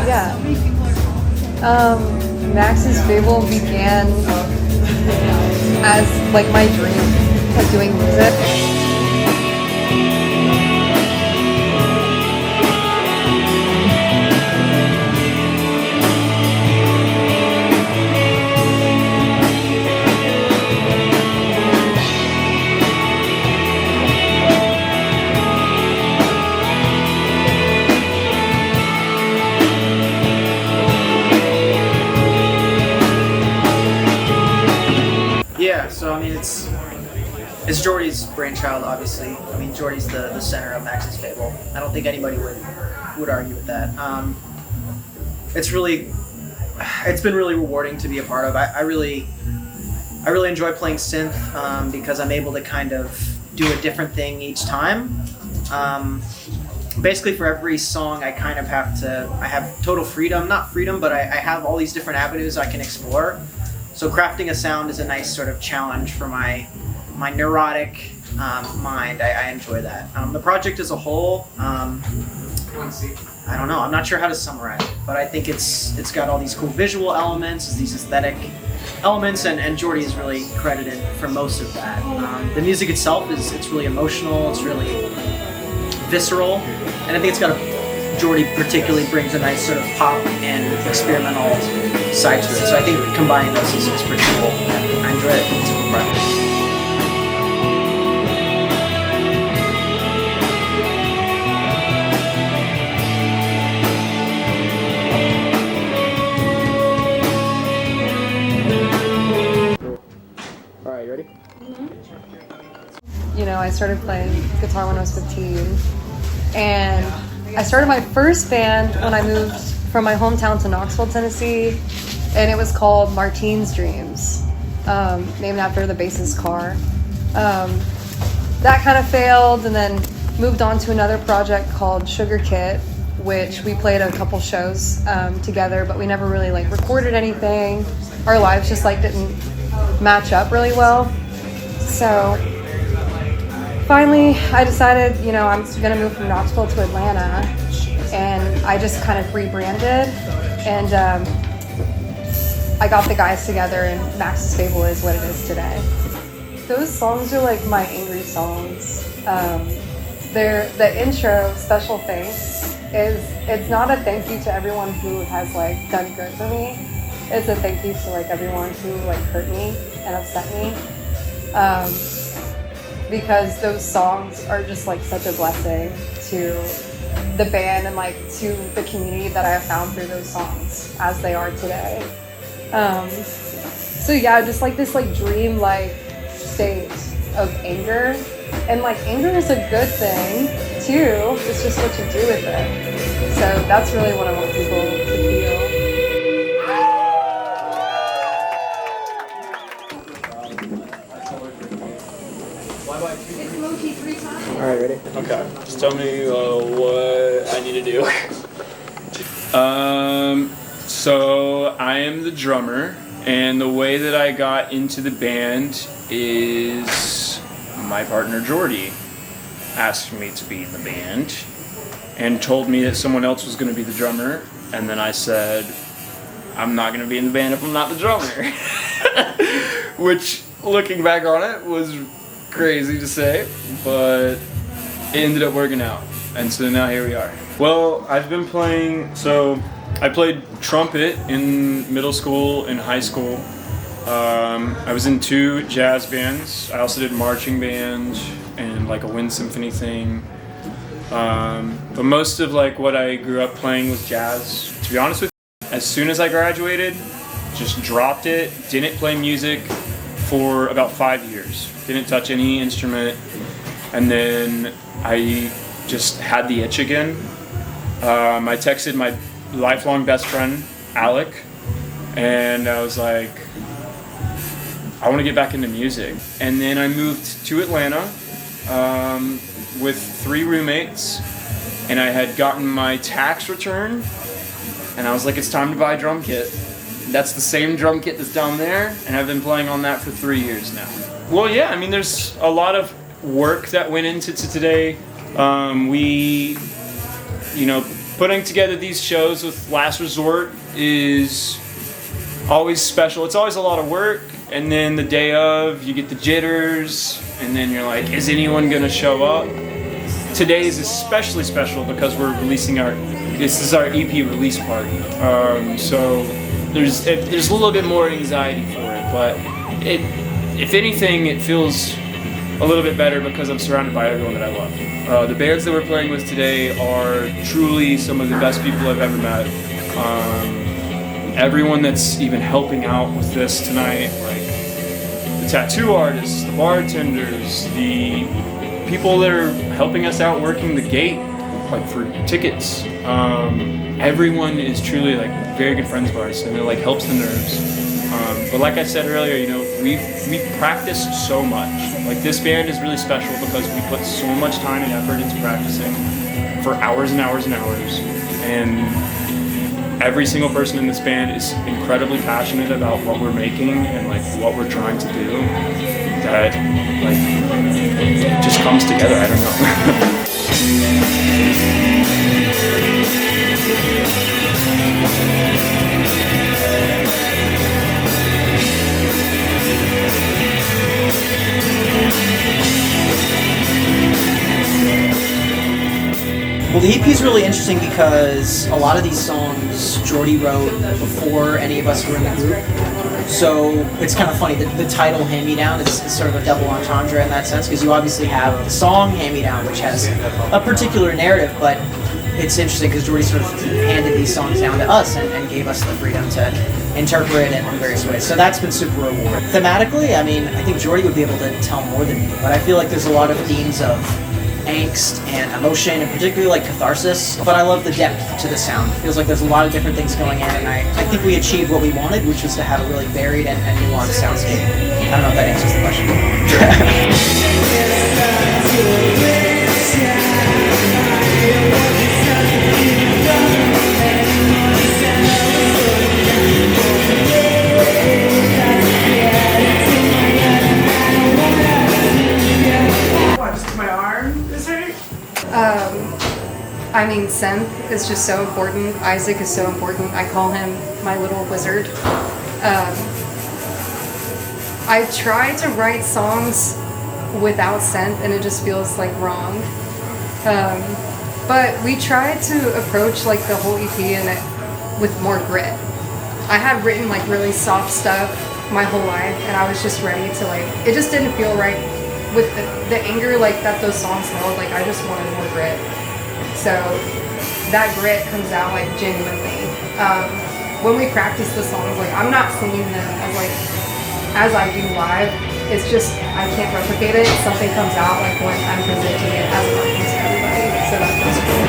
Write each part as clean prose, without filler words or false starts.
Yeah. Max's Fable began as like my dream of doing music. Yeah, so I mean it's Jordy's brainchild, obviously. I mean Jordy's the center of Max's Fable. I don't think anybody would argue with that. It's been really rewarding to be a part of. I really enjoy playing synth because I'm able to kind of do a different thing each time. Basically for every song I kind of I have total freedom, not freedom, but I have all these different avenues I can explore. So crafting a sound is a nice sort of challenge for my neurotic mind. I enjoy that. The project as a whole, I don't know. I'm not sure how to summarize it, but I think it's got all these cool visual elements, these aesthetic elements, and Jordy is really credited for most of that. The music itself it's really emotional. It's really visceral, and I think Jordy particularly brings a nice sort of pop and experimental side to it. So I think combining those is pretty cool. And I enjoy it. It's a cool project. All right, you ready? You know, I started playing guitar when I was 15, and I started my first band when I moved from my hometown to Knoxville, Tennessee, and it was called Martine's Dreams, named after the bassist car. That kind of failed, and then moved on to another project called Sugar Kit, which we played a couple shows together, but we never really like recorded anything. Our lives just like didn't match up really well. So finally, I decided, you know, I'm gonna move from Knoxville to Atlanta, and I just kind of rebranded, and I got the guys together, and Max's Fable is what it is today. Those songs are like my angry songs. They're the intro, Special Thanks, it's not a thank you to everyone who has like done good for me. It's a thank you to like everyone who like hurt me and upset me. Because those songs are just like such a blessing to the band and like to the community that I have found through those songs as they are today. So yeah, just like this like dream like state of anger, and like anger is a good thing too. It's just what you do with it. So that's really what I want people to feel. Alright, ready? Okay, just tell me what I need to do. So I am the drummer, and the way that I got into the band is my partner Jordy asked me to be in the band and told me that someone else was going to be the drummer, and then I said, I'm not going to be in the band if I'm not the drummer. Which, looking back on it, was crazy to say, but it ended up working out, and so now here we are. Well, I've been playing, so I played trumpet in middle school and high school. I was in 2 jazz bands. I also did marching band and like a wind symphony thing. But most of like what I grew up playing was jazz. To be honest with you, as soon as I graduated, just dropped it, didn't play music for about 5 years. Didn't touch any instrument, and then I just had the itch again. I texted my lifelong best friend, Alec, and I was like, I want to get back into music. And then I moved to Atlanta with 3 roommates, and I had gotten my tax return, and I was like, it's time to buy a drum kit. That's the same drum kit that's down there, and I've been playing on that for 3 years now. Well, yeah, I mean, there's a lot of work that went into today. We, putting together these shows with Last Resort is always special. It's always a lot of work, and then the day of, you get the jitters, and then you're like, is anyone gonna show up? Today is especially special because we're releasing this is our EP release party. So there's a little bit more anxiety for it, but if anything, it feels a little bit better because I'm surrounded by everyone that I love. The bands that we're playing with today are truly some of the best people I've ever met. Everyone that's even helping out with this tonight, like the tattoo artists, the bartenders, the people that are helping us out working the gate, like for tickets. Everyone is truly like very good friends of ours, and it like helps the nerves. But like I said earlier, you know, we've practiced so much. Like this band is really special because we put so much time and effort into practicing for hours and hours and hours. And every single person in this band is incredibly passionate about what we're making and like what we're trying to do. That like just comes together. I don't know. Well, the EP is really interesting because a lot of these songs Jordy wrote before any of us were in the group. So it's kind of funny that the title Hand Me Down is sort of a double entendre in that sense, because you obviously have the song Hand Me Down, which has a particular narrative, but it's interesting because Jordy sort of handed these songs down to us and gave us the freedom to interpret it in various ways. So that's been super rewarding. Thematically, I mean, I think Jordy would be able to tell more than me, but I feel like there's a lot of themes of angst and emotion, and particularly like catharsis, but I love the depth to the sound. It feels like there's a lot of different things going in, and I think we achieved what we wanted, which was to have a really varied and nuanced soundscape. I don't know if that answers the question. My arm is hurt. I mean, synth is just so important. Isaac is so important. I call him my little wizard. I try to write songs without synth, and it just feels like wrong. But we tried to approach like the whole EP in it with more grit. I had written like really soft stuff my whole life, and I was just ready to like. It just didn't feel right with the anger like that those songs held. Like I just wanted more grit. So that grit comes out like genuinely. When we practice the songs, like I'm not singing them as I do live. It's just I can't replicate it. Something comes out like when I'm presenting it as an audience to everybody. So that feels cool.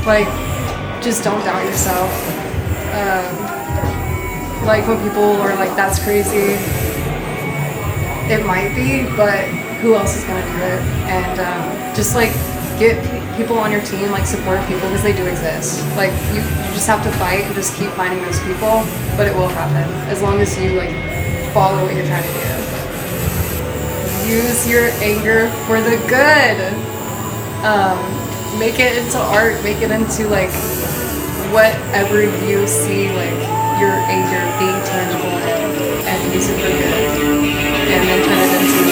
Like, just don't doubt yourself. Like when people are like, that's crazy, it might be, but who else is gonna do it? And just like get people on your team, like supportive people, because they do exist. Like you just have to fight and just keep finding those people, but it will happen as long as you like follow what you're trying to do. Use your anger for the good. Make it into art, make it into like whatever you see like your anger being tangible in, and use it for good, and then turn it into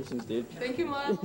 Congratulations, dude. Thank you, Miles.